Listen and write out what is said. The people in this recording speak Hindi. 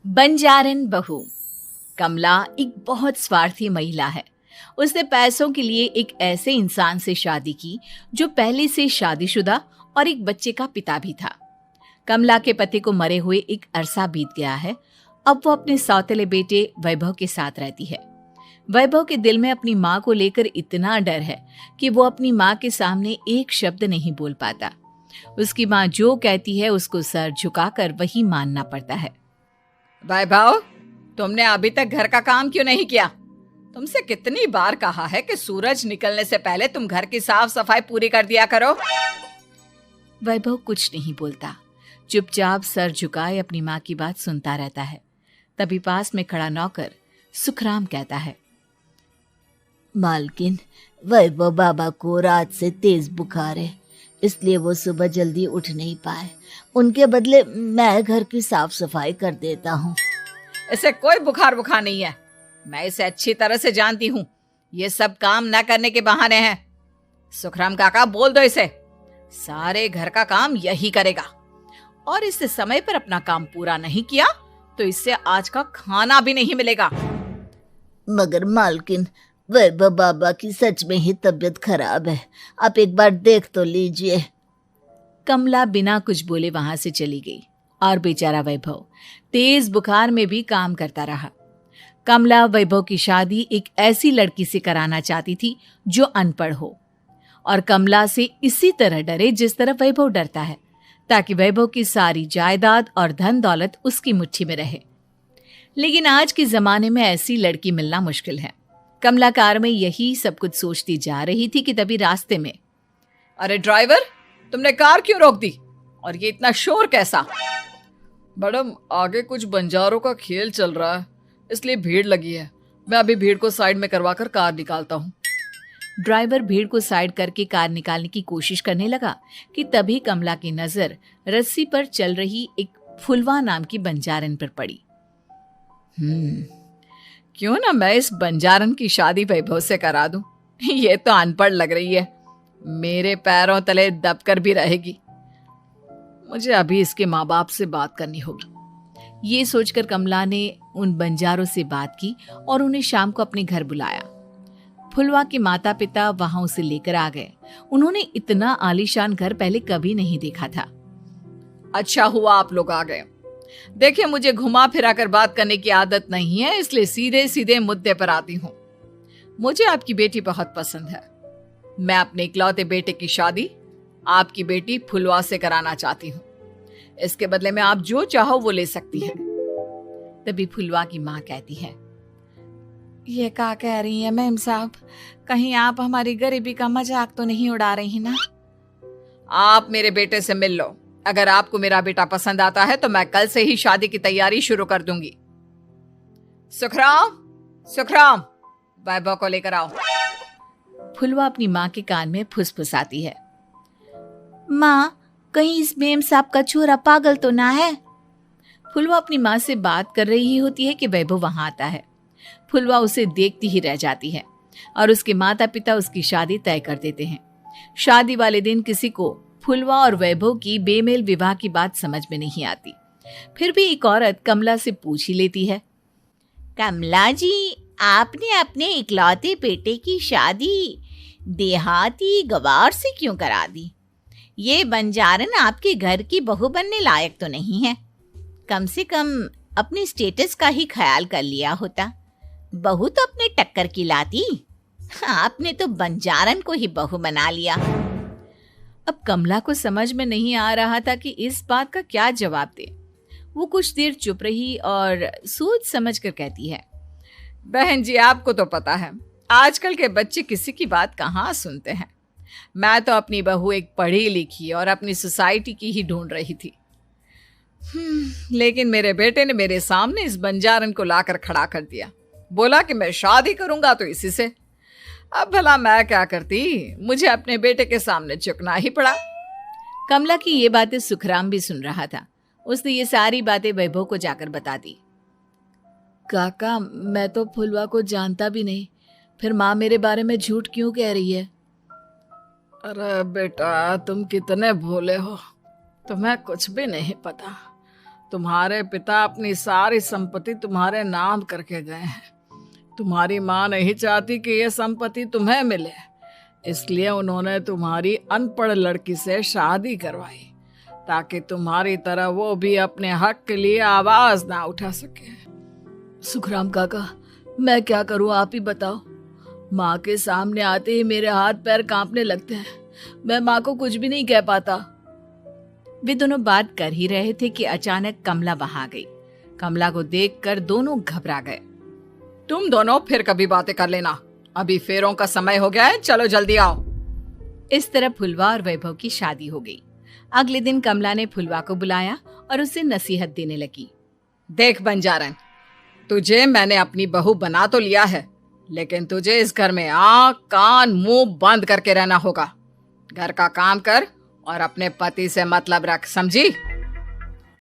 बंजारन बहू। कमला एक बहुत स्वार्थी महिला है। उसने पैसों के लिए एक ऐसे इंसान से शादी की जो पहले से शादीशुदा और एक बच्चे का पिता भी था। कमला के पति को मरे हुए एक अरसा बीत गया है। अब वो अपने सौतेले बेटे वैभव के साथ रहती है। वैभव के दिल में अपनी माँ को लेकर इतना डर है कि वो अपनी माँ के सामने एक शब्द नहीं बोल पाता। उसकी माँ जो कहती है उसको सर झुकाकर वही मानना पड़ता है। वैभव, तुमने अभी तक घर का काम क्यों नहीं किया? तुमसे कितनी बार कहा है कि सूरज निकलने से पहले तुम घर की साफ सफाई पूरी कर दिया करो। वैभव कुछ नहीं बोलता, चुपचाप सर झुकाए अपनी माँ की बात सुनता रहता है। तभी पास में खड़ा नौकर सुखराम कहता है, मालकिन, वैभव बाबा को रात से तेज बुखार है, इसलिए वो सुबह जल्दी उठ नहीं पाए। उनके बदले मैं घर की साफ सफाई कर देता हूँ। इसे कोई बुखार नहीं है। मैं इसे अच्छी तरह से जानती हूँ। ये सब काम न करने के बहाने हैं। सुखराम काका, बोल दो इसे, सारे घर का काम यही करेगा। और इससे समय पर अपना काम पूरा नहीं किया तो इससे आज का खाना भी नहीं मिलेगा। मगर मालकिन, वैभव बाबा की सच में ही तबीयत खराब है, आप एक बार देख तो लीजिए। कमला बिना कुछ बोले वहां से चली गई और बेचारा वैभव तेज बुखार में भी काम करता रहा। कमला वैभव की शादी एक ऐसी लड़की से कराना चाहती थी जो अनपढ़ हो और कमला से इसी तरह डरे जिस तरह वैभव डरता है, ताकि वैभव की सारी जायदाद और धन दौलत उसकी मुट्ठी में रहे। लेकिन आज के जमाने में ऐसी लड़की मिलना मुश्किल है। कमला कार में यही सब कुछ सोचती जा रही थी कि तभी रास्ते में, अरे ड्राइवर, तुमने कार क्यों रोक दी? और ये इतना शोर कैसा? मैडम, आगे कुछ बंजारों का खेल चल रहा है, इसलिए भीड़ लगी है। मैं अभी भीड़ को साइड में करवाकर कार निकालता हूँ। ड्राइवर भीड़ को साइड करके कार निकालने की कोशिश करने लगा कि तभी कमला की नजर रस्सी पर चल रही एक फुलवा नाम की बंजारन पर पड़ी। क्यों ना मैं इस बंजारन की शादी वैभव से करा दूं? ये तो अनपढ़ लग रही है, मेरे पैरों तले दबकर भी रहेगी। मुझे अभी इसके माँ बाप से बात करनी होगी। ये सोचकर कमला ने उन बंजारों से बात की और उन्हें शाम को अपने घर बुलाया। फुलवा के माता पिता वहां उसे लेकर आ गए। उन्होंने इतना आलीशान घर पहले कभी नहीं देखा था। अच्छा हुआ आप लोग आ गए। देखिए, मुझे घुमा फिरा कर बात करने की आदत नहीं है, इसलिए सीधे सीधे मुद्दे पर आती हूँ। मुझे आपकी बेटी बहुत पसंद है। मैं अपने इकलौते बेटे की शादी आपकी बेटी फुलवा से कराना चाहती हूँ। इसके बदले में आप जो चाहो वो ले सकती हैं। तभी फुलवा की माँ कहती है, ये क्या कह रही है मैम साहब? कहीं आप हमारी गरीबी का मजाक तो नहीं उड़ा रही ना? आप मेरे बेटे से मिल लो। अगर आपको मेरा बेटा पसंद आता है तो मैं कल से ही शादी की तैयारी शुरू कर दूंगी। सुखराम, वैभव को लेकर आओ। फुलवा अपनी माँ के कान में फुसफुसाती है, माँ, कहीं इस मेम साहब का छोरा पागल तो ना है? फुलवा अपनी माँ से बात कर रही होती है कि वैभव वहां आता है। फुलवा उसे देखती ही रह जाती है और उसके माता पिता उसकी शादी तय कर देते हैं। शादी वाले दिन किसी को फुलवा और वैभव की बेमेल विवाह की बात समझ में नहीं आती। फिर भी एक औरत कमला से पूछ ही लेती है, कमला जी, आपने अपने इकलौते बेटे की शादी देहाती गवार से क्यों करा दी? ये बंजारन आपके घर की बहू बनने लायक तो नहीं है। कम से कम अपने स्टेटस का ही ख्याल कर लिया होता। बहू तो अपने टक्कर की लाती, आपने तो बंजारन को ही बहू बना लिया। अब कमला को समझ में नहीं आ रहा था कि इस बात का क्या जवाब दे। वो कुछ देर चुप रही और सोच समझ कर कहती है, बहन जी, आपको तो पता है आजकल के बच्चे किसी की बात कहाँ सुनते हैं। मैं तो अपनी बहू एक पढ़ी लिखी और अपनी सोसाइटी की ही ढूंढ रही थी। लेकिन मेरे बेटे ने मेरे सामने इस बंजारन को लाकर खड़ा कर दिया। बोला कि मैं शादी करूंगा तो इसी से। अब भला मैं क्या करती, मुझे अपने बेटे के सामने झुकना ही पड़ा। कमला की ये बातें सुखराम भी सुन रहा था। उसने ये सारी बातें वैभव को जाकर बता दी। काका, मैं तो फुलवा को जानता भी नहीं, फिर माँ मेरे बारे में झूठ क्यों कह रही है? अरे बेटा, तुम कितने भोले हो, तुम्हें कुछ भी नहीं पता। तुम्हारे पिता अपनी सारी संपत्ति तुम्हारे नाम करके गए हैं। तुम्हारी माँ नहीं चाहती कि यह संपत्ति तुम्हें मिले, इसलिए उन्होंने तुम्हारी अनपढ़ लड़की से शादी करवाई ताकि तुम्हारी तरह वो भी अपने हक के लिए आवाज ना उठा सके। सुखराम काका, मैं क्या करूं, आप ही बताओ। माँ के सामने आते ही मेरे हाथ पैर कांपने लगते हैं। मैं माँ को कुछ भी नहीं कह पाता। वे दोनों बात कर ही रहे थे कि अचानक कमला वहां आ गई। कमला को देखकर दोनों घबरा गए। तुम दोनों फिर कभी बातें कर लेना, अभी फेरों का समय हो गया है, चलो जल्दी आओ। इस तरह फुलवा और वैभव की शादी हो गई। अगले दिन कमला ने फुलवा को बुलाया और उसे नसीहत देने लगी। देख बंजारन, तुझे मैंने अपनी बहू बना तो लिया है, लेकिन तुझे इस घर में आंख कान मुंह बंद करके रहना होगा। घर का काम कर और अपने पति से मतलब रख, समझी?